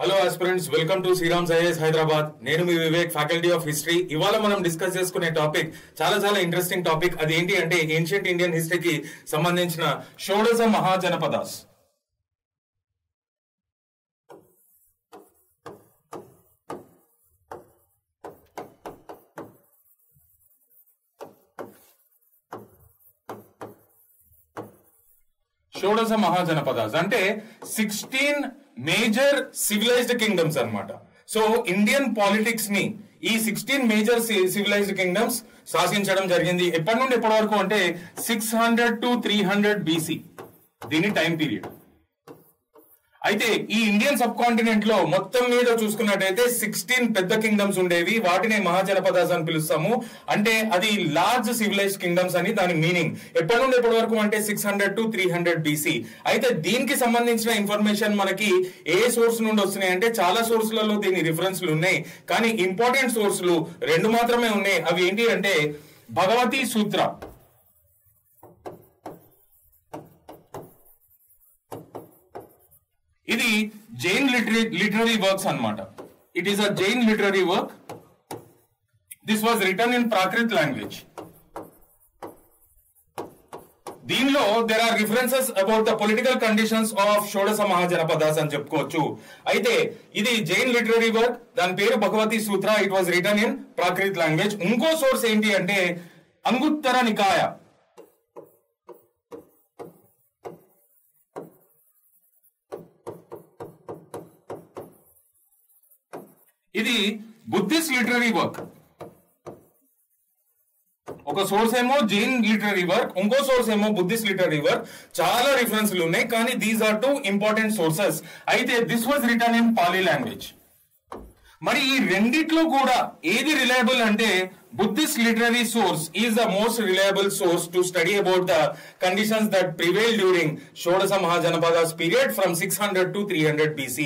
Hello aspirants, welcome to Shriram's IAS Hyderabad. నేను మీ Vivek, faculty of history. ఇవాళ మనం డిస్కస్ చేసుకునే టాపిక్ చాలా ఇంట్రెస్టింగ్ టాపిక్. అది ఏంటి అంటే ఏన్షియంట్ ఇండియన్ హిస్టరీకి సంబంధించిన షోడశ మహాజనపదాస్. షోడశ మహాజనపదాస్ అంటే 16 మేజర్ సివిలైజ్డ్ కింగ్డమ్స్ అన్నమాట. సో ఇండియన్ పాలిటిక్స్ ని ఈ 16 మేజర్ సివిలైజ్డ్ కింగ్డమ్స్ శాసించడం జరిగింది. ఎప్పటి నుండి ఎప్పటి వరకు అంటే 600 to 300 BC దీని టైం పీరియడ్. అయితే ఈ ఇండియన్ సబ్ కాంటినెంట్ లో మొత్తం మీద చూసుకున్నట్టయితే 16 పెద్ద కింగ్డమ్స్ ఉండేవి. వాటిని మహాజనపదాస్ అని పిలుస్తాము. అంటే అది లార్జ్ సివిలైజ్డ్ కింగ్డమ్స్ అని దాని మీనింగ్. ఎప్పటి నుండి ఎప్పటి వరకు అంటే 600 to 300 BC. అయితే దీనికి సంబంధించిన ఇన్ఫర్మేషన్ మనకి ఏ సోర్స్ నుండి వస్తున్నాయి అంటే చాలా సోర్సులలో దీని రిఫరెన్స్లు ఉన్నాయి. కానీ ఇంపార్టెంట్ సోర్సులు 2 మాత్రమే ఉన్నాయి. అవి ఏంటి అంటే భగవతి సూత్ర, ఇది జైన్ లిటరరీ వర్క్స్ అన్నమాట. It is a Jain literary work. This was written in Prakrit language. దీనిలో there are references about the political conditions of షోడశ మహాజనపదాస్ అని చెప్పుకోవచ్చు. అయితే ఇది జైన్ లిటరరీ వర్క్, దాని పేరు Bhagavati Sutra. It was written in Prakrit language. ఇంకో సోర్స్ ఏంటి అంటే అంగుత్తర నికాయ. ఇది బుద్ధిస్ట్ లిటరరీ వర్క్. ఒక సోర్స్ ఏమో జైన్ లిటరరీ వర్క్, ఇంకో సోర్స్ ఏమో బుద్ధిస్ట్ లిటరరీ వర్క్. చాలా రిఫరెన్స్లు ఉన్నాయి, కానీ దీస్ ఆర్ 2 ఇంపార్టెంట్ సోర్సెస్. అయితే this was written in Pali language. మరి ఈ రెండిట్లో కూడా ఏది రిలయబుల్ అంటే Buddhist literary source is the most reliable source to study about the conditions that prevail during షోడశ mahajanapadas period from 600 to 300 BC.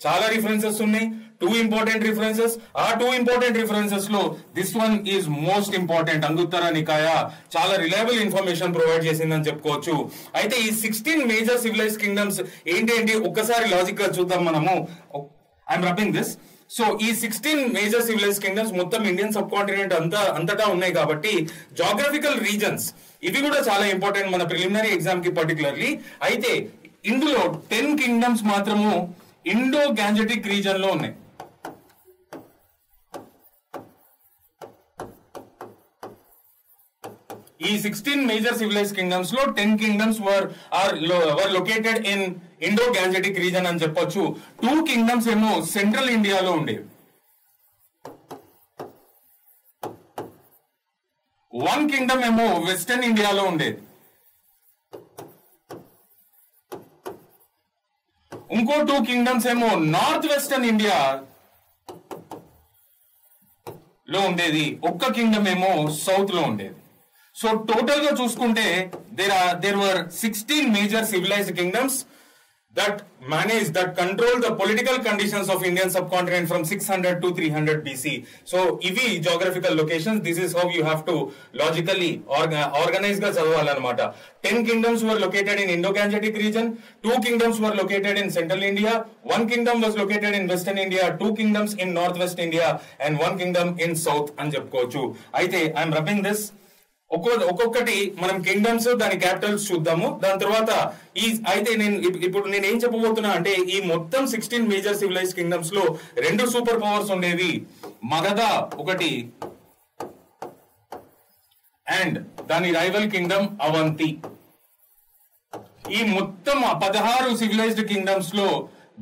చాలా రిఫరెన్సెస్ ఉన్నాయి, 2 ఇంపార్టెంట్ రిఫరెన్సెస్. ఆ 2 ఇంపార్టెంట్ రిఫరెన్సెస్ లో this one is most important. Anguttara Nikaya చాలా reliable information provide చేసిందని చెప్పుకోవచ్చు. అయితే ఈ 16 మేజర్ సివిలైజ్డ్ కింగ్డమ్స్ ఏంటి ఒక్కసారి లాజిక్ గా చూద్దాం మనము. I'm rubbing this. సో ఈ 16 మేజర్ సివిలైజ్డ్ కింగ్డమ్స్ మొత్తం ఇండియన్ సబ్ కాంటినెంట్ అంతటా ఉన్నాయి కాబట్టి జాగ్రఫికల్ రీజన్స్ ఇవి కూడా చాలా ఇంపార్టెంట్ మన ప్రిలిమినరీ ఎగ్జామ్ కి పర్టికులర్లీ. అయితే ఇందులో 10 కింగ్డమ్స్ మాత్రము ఇండో గ్యాంజెటిక్ రీజన్ లో ఉన్నాయి. ఈ 16 మేజర్ సివిలైజ్డ్ కింగ్డమ్స్ లో 10 kingdoms were located in Indo Gangetic reason అని చెప్పొచ్చు. 2 కింగ్డమ్స్ ఏమో సెంట్రల్ ఇండియాలో ఉండేవి. 1 కింగ్డమ్ ఏమో వెస్టర్న్ ఇండియాలో ఉండేది. ఇంకో 2 కింగ్డమ్స్ ఏమో నార్త్ వెస్టర్న్ ఇండియా లో ఉండేది. ఒక్క కింగ్డమ్ ఏమో సౌత్ లో ఉండేది. సో టోటల్ గా చూసుకుంటే there were 16 major civilized kingdoms that control the political conditions of Indian subcontinent from 600 to 300 BC. So ivi geographical locations. This is how you have to logically organize ga chadavalannamata. 10 kingdoms were located in Indo-Gangetic region, 2 kingdoms were located in central India, 1 kingdom was located in western India, 2 kingdoms in northwest India, and 1 kingdom in south అని చెప్పుకోవచ్చు. అయితే I'm rubbing this. ఒక్కొక్కటి మనం kingdoms దాని Capitals చూద్దాము. దాని తర్వాత అయితే ఇప్పుడు నేను ఏం చెప్పబోతున్నా అంటే ఈ మొత్తం 16 మేజర్ సివిలైజ్డ్ కింగ్డమ్స్ లో 2 సూపర్ పవర్స్ ఉండేవి. మగధ ఒకటి అండ్ దాని రైవల్ కింగ్డమ్ అవంతి. ఈ మొత్తం 16 సివిలైజ్డ్ కింగ్డమ్స్ లో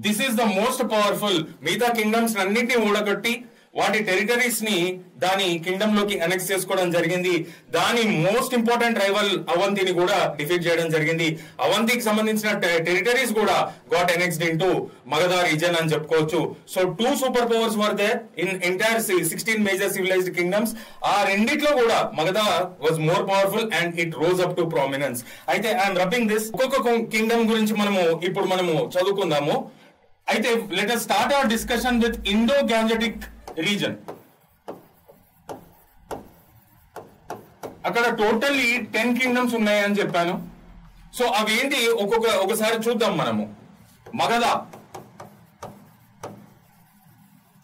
this is the most powerful. మిగతా కింగ్డమ్స్ అన్నింటినీ ఊడగొట్టి వాటి టెరిటరీస్ ని దాని కింగ్డమ్ లోకి అనెక్స్ చేసుకోవడం జరిగింది. దాని మోస్ట్ ఇంపార్టెంట్ రైవల్ అవంతిని కూడా డిఫీట్ చేయడం జరిగింది. అవంతికి సంబంధించిన టెరిటరీస్ కూడా got annexed into Magadha region అని చెప్పుకోవచ్చు. So 2 super powers were there in entire 16 major civilized kingdoms. ఆ రెండిట్లో కూడా Magadha was more powerful and it rose up to prominence. అయితే ఐఎమ్ రబ్బింగ్ దిస్. ఒక్కొక్క కింగ్డమ్ గురించి ఇప్పుడు మనము చదువుకుందాము. అయితే let us start our discussion with Indo Gangetic region. అక్కడ టోటల్లీ 10 కింగ్డమ్స్ ఉన్నాయని చెప్పాను. సో అవేంటి ఒకసారి చూద్దాం మనము. Magadha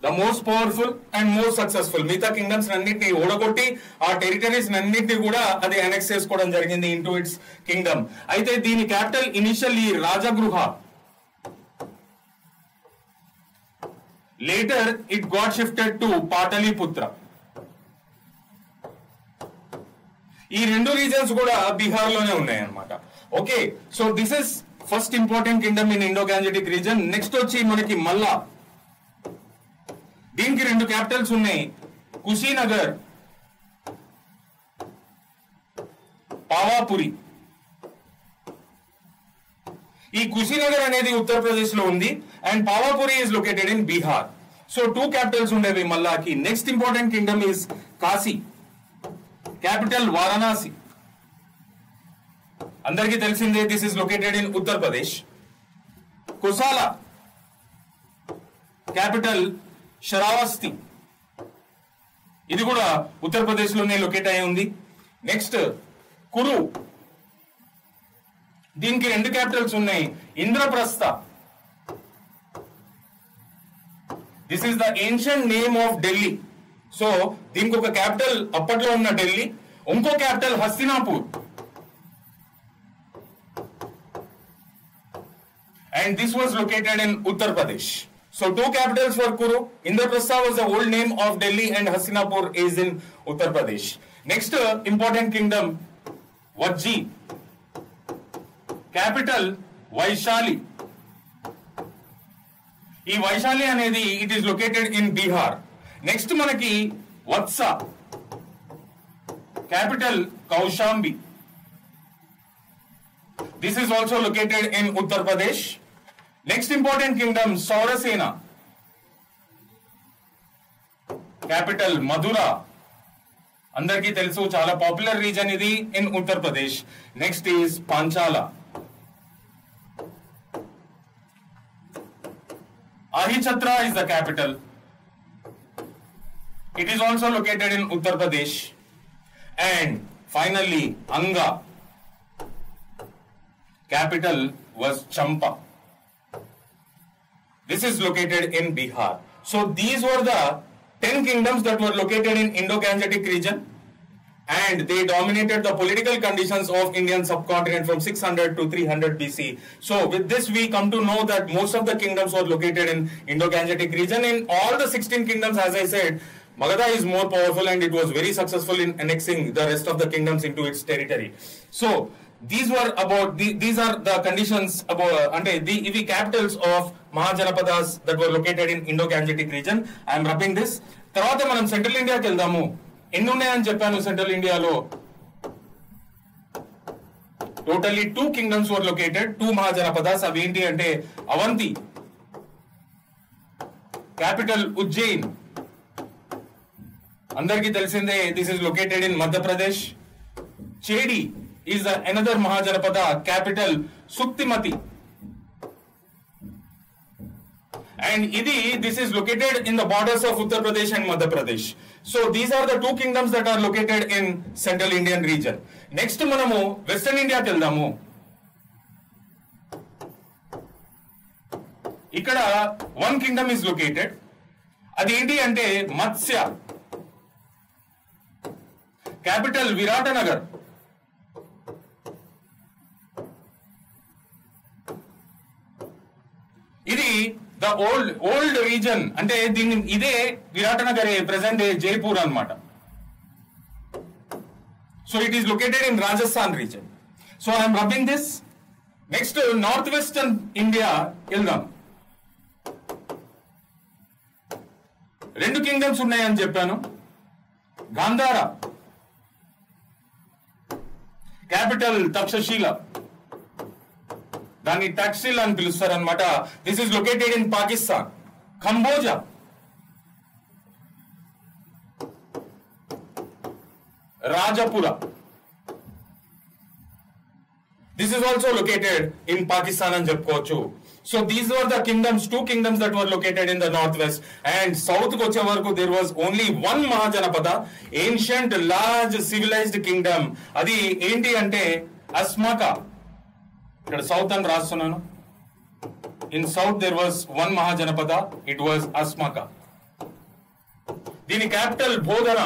the most powerful and most successful. మిగతా కింగ్డమ్స్ అన్నింటినీ ఓడగొట్టి ఆ టెరిటరీస్ అన్నింటినీ కూడా అది అనెక్స్ చేసుకోవడం జరిగింది ఇంటూ ఇట్స్ కింగ్డమ్. అయితే దీని capital initially Rajagriha, later it got shifted to Pataliputra. ఈ రెండు రీజన్స్ కూడా బీహార్ లోనే ఉన్నాయి అన్నమాట. Okay, so this is first important Kingdom in Indo Gangetic reason. Next వచ్చి మనకి మల్లా. దీనికి రెండు క్యాపిటల్స్ ఉన్నాయి, కుషీనగర్, పావాపురి. ఈ కుషీనగర్ అనేది ఉత్తరప్రదేశ్ లో ఉంది and Pavapuri is located in Bihar. So two capitals ఉండేవి మల్లాకి. Next important kingdom is Kashi, capital Varanasi. అందరికీ తెలిసిందే, this is located in Uttar Pradesh. Kosala, capital Shravasti, ఇది కూడా ఉత్తరప్రదేశ్ లోనే లొకేట్ అయి ఉంది. నెక్స్ట్ కురు, దీనికి రెండు క్యాపిటల్స్ ఉన్నాయి, Indraprastha. This is the ancient name of Delhi. So దీనికి ఒక క్యాపిటల్ అప్పట్లో ఉన్న ఢిల్లీ, ఇంకో capital Hastinapur. And this was located in Uttar Pradesh. So two capitals for Kuru. Indraprastha was the old name of Delhi and Hastinapur is in Uttar Pradesh. Next important kingdom, Vajji, capital Vaishali. ఈ వైశాలి అనేది it is located in Bihar. Next మనకి Vatsa, capital Kaushambi. This is also located in Uttar Pradesh. Next important kingdom, Saurasena, capital Madura. Andarki telusu, chala popular region idi in Uttar Pradesh. Next is Panchala. Ahichatra is the capital. It is also located in Uttar Pradesh. And finally, Anga, capital was Champa. This is located in Bihar. So these were the 10 kingdoms that were located in Indo-Gangetic region and they dominated the political conditions of Indian subcontinent from 600 to 300 BC. So with this we come to know that most of the kingdoms were located in Indo-Gangetic region. In all the 16 kingdoms, as I said, Magadha is more powerful and it was very successful in annexing the rest of the kingdoms into its territory. So these are the conditions about the capitals of Mahajanapadas that were located in Indo-Gangetic region. I am rubbing this. తర్వాత మనం central ఇండియాకి వెళ్దాము. ఎన్ని ఉన్నాయని చెప్పాను central ఇండియాలో? Totally 2 kingdoms were located, 2 Mahajanapadas. అవి ఏంటి అంటే అవంతి, క్యాపిటల్ ఉజ్జయిన్. అందరికీ తెలిసిందే, this is located in Madhya Pradesh. Chedi is another Mahajanapada, capital Suktimati. And this is located in the borders of Uttar Pradesh and Madhya Pradesh. So these are the 2 kingdoms that are located in Central Indian region. Next manamu Western India ki veldamu. Ikkada one kingdom is located. Adi enti ante Matsya, capital Viratanagar. ఇది the old reason, అంటే దీన్ని ఇదే విరాటనగరే present day Jaipur అన్నమాట. So it is located in Rajasthan reason. So I'm rubbing this. Next north western India వెళ్దాం. 2 kingdoms ఉన్నాయని చెప్పాను. Gandhara, capital Takshashila, దాన్ని టక్సిల్ అని పిలుస్తారు అనమాట. This is located in Pakistan. Kamboja, Rajapura, this is also located in Pakistan అని చెప్పుకోవచ్చు. So these were the kingdoms, 2 kingdoms that were located in the northwest. And south కు వచ్చే వరకు there was only one Mahajanapada, ancient large civilized kingdom. అది ఏంటి అంటే అస్మాకా. ఇక్కడ south అని రాస్తున్నాను. In south there was 1 Mahajanapada, it was Asmaka. దీని క్యాపిటల్ బోధన.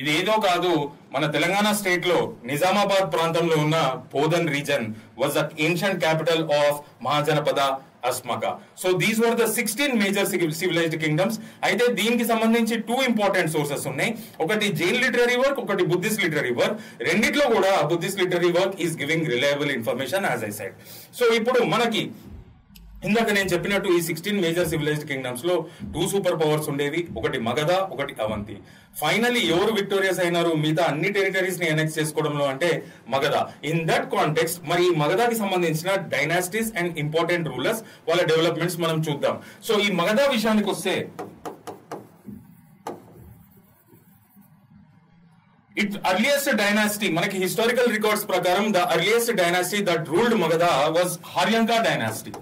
ఇది ఏదో కాదు, మన తెలంగాణ స్టేట్ లో నిజామాబాద్ ప్రాంతంలో ఉన్న Bodhan region was the ancient capital of Mahajanapada Asmaka. So these were the 16 major civilized kingdoms. అయితే దీనికి సంబంధించి 2 ఇంపార్టెంట్ సోర్సెస్ ఉన్నాయి. ఒకటి జైన్ లిటరరీ వర్క్, ఒకటి బుద్ధిస్ట్ లిటరరీ వర్క్. రెండిట్లో కూడా Buddhist literary work is giving reliable information as I said. So ఇప్పుడు మనకి ఇందాక నేను చెప్పినట్టు ఈ 16 మేజర్ సివిలైజ్డ్ కింగ్డమ్స్ లో 2 సూపర్ పవర్స్ ఉండేవి. ఒకటి మగధ, ఒకటి అవంతి. ఫైనలీ ఎవరు విక్టోరియస్ అయినారు మిగతా అన్ని టెరిటరీస్ ని ఎనెక్స్ చేసుకోవడంలో అంటే మగధ. ఇన్ దట్ కాంటెక్స్ట్ మరి ఈ మగధకి సంబంధించిన డైనాసిటీస్ అండ్ ఇంపార్టెంట్ రూలర్స్ వాళ్ళ డెవలప్మెంట్స్ మనం చూద్దాం. సో ఈ మగధ విషయానికి వస్తే ఇట్ అర్లియస్ట్ డైనాసిటీ, మనకి హిస్టారికల్ రికార్డ్స్ ప్రకారం the earliest dynasty that ruled Magadha was Haryanka dynasty.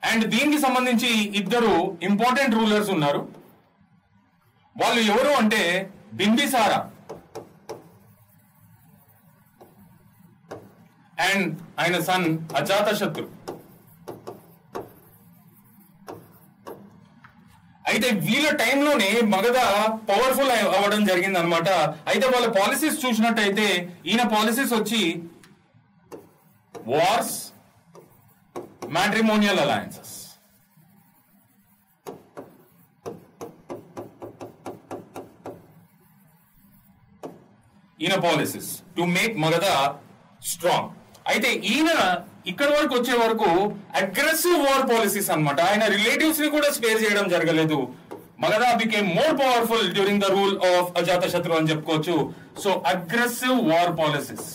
And దీనికి సంబంధించి ఇద్దరు ఇంపార్టెంట్ రూలర్స్ ఉన్నారు. వాళ్ళు ఎవరు అంటే బింబిసార అండ్ ఆయన సన్ అజాతశత్రు. అయితే వీళ్ళ టైంలోనే మగధ పవర్ఫుల్ అవ్వడం జరిగింది అనమాట. అయితే వాళ్ళ పాలసీస్ చూసినట్టయితే ఈయన పాలసీస్ వచ్చి వార్స్, matrimonial alliances. ఈయన policies to make Magadha strong. అయితే ఈయన ఇక్కడ వరకు వచ్చే వరకు అగ్రెసివ్ వార్ పాలసీస్ అన్నమాట. ఆయన రిలేటివ్స్ ని కూడా స్పేర్ చేయడం జరగలేదు. Magadha became more powerful during the rule of Ajatashatru అని చెప్పుకోవచ్చు. So aggressive war policies.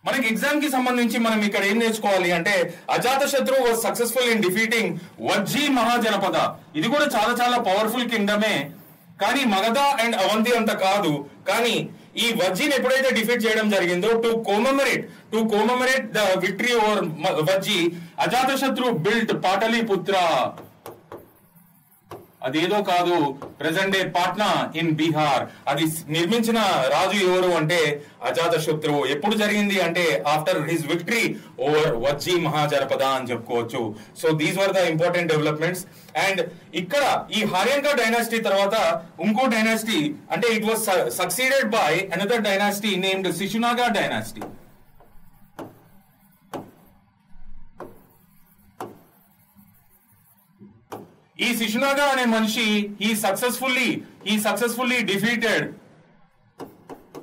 మనకి ఎగ్జామ్ కి సంబంధించి మనం ఇక్కడ ఏం నేర్చుకోవాలి అంటే Ajatashatru was successful in defeating Vajji Mahajanapada. ఇది కూడా చాలా చాలా పవర్ఫుల్ కింగ్డమే, కానీ మగధ అండ్ అవంతి అంత కాదు. కానీ ఈ వజ్జీని ఎప్పుడైతే డిఫీట్ చేయడం జరిగిందో to commemorate the victory over Vajji, Ajatashatru built Pataliputra. అదేదో కాదు, present day Patna in Bihar. అది నిర్మించిన రాజు ఎవరు అంటే అజాతశత్రు. ఎప్పుడు జరిగింది అంటే after his victory over Vajji Mahajanapada అని చెప్పుకోవచ్చు. So these were the important developments. And ఇక్కడ ఈ హార్యంకా డైనాసిటీ తర్వాత ఇంకో డైనాసిటీ అంటే it was succeeded by another dynasty named Shishunaga dynasty. ఈ శిశునాగా అనే మనిషి ఈ successfully defeated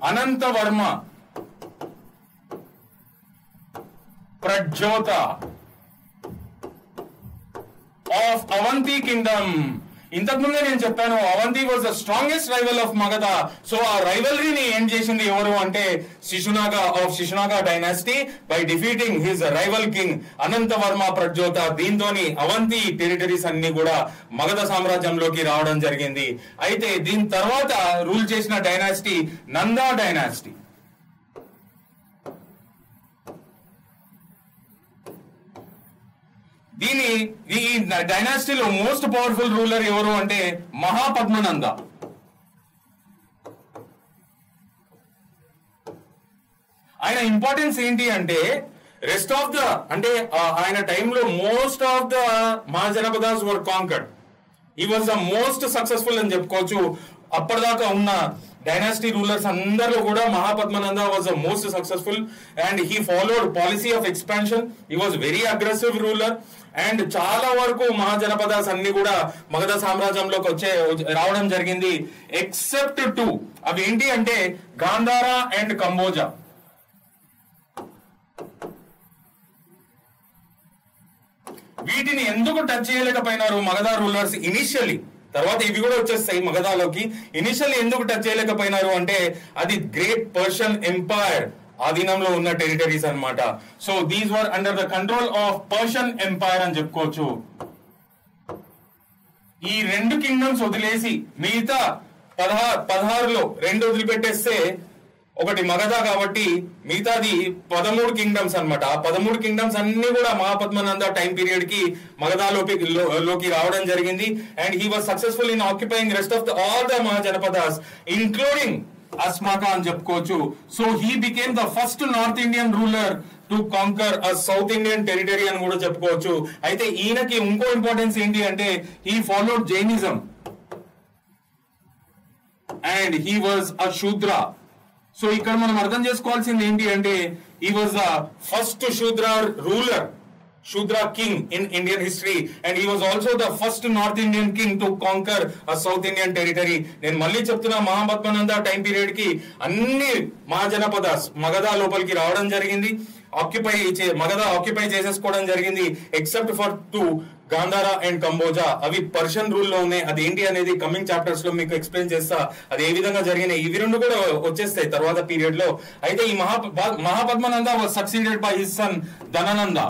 Anantavarma ప్రజ్యోత of Avanti kingdom. ఇంతకుముందే నేను చెప్పాను Avanti was the strongest rival of Magadha. So ఆ రైవలరీని ఏం చేసింది ఎవరు అంటే Shishunaga dynasty by defeating his rival king Anantavarma Pradyota. దీంతోని అవంతి టెరిటరీస్ అన్ని కూడా మగధ సామ్రాజ్యంలోకి రావడం జరిగింది. అయితే దీని తర్వాత రూల్ చేసిన డైనాసిటీ నందా డైనాసిటీ. ఈ డైనాసిటీలో మోస్ట్ పవర్ఫుల్ రూలర్ ఎవరు అంటే మహాపద్మనంద. ఆయన ఇంపార్టెన్స్ ఏంటి అంటే రెస్ట్ ఆఫ్ ద అంటే ఆయన టైంలో most of the mahajanapadas were conquered. ఈ వాజ్ ద మోస్ట్ సక్సెస్ఫుల్ అని చెప్పుకోవచ్చు. అప్పటిదాకా ఉన్న డైనాసిటీ రూలర్స్ అందరిలో కూడా Mahapadma Nanda was the most successful and he followed policy of expansion. He was very aggressive ruler and చాలా వరకు మహాజనపదాస్ అన్ని కూడా మగధ సామ్రాజ్యంలోకి రావడం జరిగింది. ఎక్సెప్ట్ 2. అవి ఏంటి అంటే గాంధారా అండ్ కంబోజా. వీటిని ఎందుకు టచ్ చేయలేకపోయినారు మగధ రూలర్స్ ఇనిషియలీ? తర్వాత ఇవి కూడా వచ్చేస్తాయి మగధలోకి. ఇనిషియల్లీ ఎందుకు టచ్ చేయలేకపోయినారు అంటే అది గ్రేట్ పర్షియన్ ఎంపైర్ ఆధీనంలో ఉన్న టెరిటరీస్ అన్నమాట. So these were under the control of Persian empire అని చెప్పుకోవచ్చు. ఈ 2 కింగ్డమ్స్ వదిలేసి మిగతా 16లో 2 వదిలిపెట్టేస్తే ఒకటి మగధ కాబట్టి మిగతాది 13 కింగ్డమ్స్ అన్నమాట. ఆ 13 కింగ్డమ్స్ అన్ని కూడా మహాపద్మనంద టైం పీరియడ్ కి మగధలోకి రావడం జరిగింది. And he was successful in occupying rest of all the Mahajanapadas including Asmaka అని చెప్పుకోవచ్చు. So he became the first north Indian ruler to conquer a south Indian territory అని కూడా చెప్పుకోవచ్చు. అయితే ఈయనకి ఇంకో ఇంపార్టెన్స్ ఏంటి అంటే he followed Jainism and he was a Shudra. So ఇక్కడ మనం అర్థం చేసుకోవాల్సింది ఏంటి అంటే he was the first Shudra ruler, Shudra king in Indian history, and he was also the first North Indian king to conquer a South Indian territory. నేను మళ్ళీ చెప్తున్నా, Mahapadmananda time period కి అన్ని మహాజనపదాస్ మగధ లోపలికి రావడం జరిగింది, మగధ ఆక్యుపై చేసేసుకోవడం జరిగింది, except for 2 Gandhara and Kamboja. అవి పర్షియన్ రూల్ లో ఉన్నాయి. అది ఏంటి అనేది కమింగ్ చాప్టర్స్ లో మీకు ఎక్స్ప్లెయిన్ చేస్తా, అది ఏ విధంగా జరిగినాయి. ఇవి 2 కూడా వచ్చేస్తాయి తర్వాత పీరియడ్ లో. అయితే ఈ Mahapadma Nanda was succeeded by his son Dhana Nanda.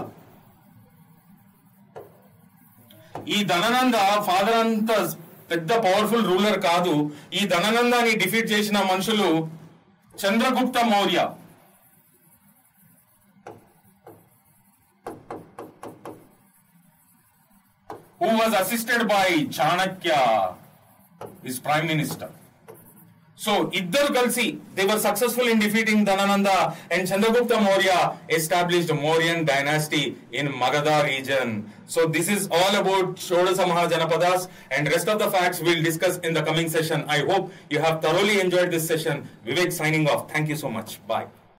ఈ ధననంద ఫాదర్ అంత పెద్ద పవర్ఫుల్ రూలర్ కాదు. ఈ ధననందాన్ని డిఫీట్ చేసిన మనుషులు Chandragupta Maurya. who was assisted by Chanakya, his prime minister. So iddaru kalsi they were successful in defeating Dhanananda, and Chandragupta Maurya established Mauryan dynasty in Magadha region. So this is all about Shodasa Mahajanapadas, and rest of the facts we'll discuss in the coming session. I hope you have thoroughly enjoyed this session. Vivek signing off. Thank you so much. Bye.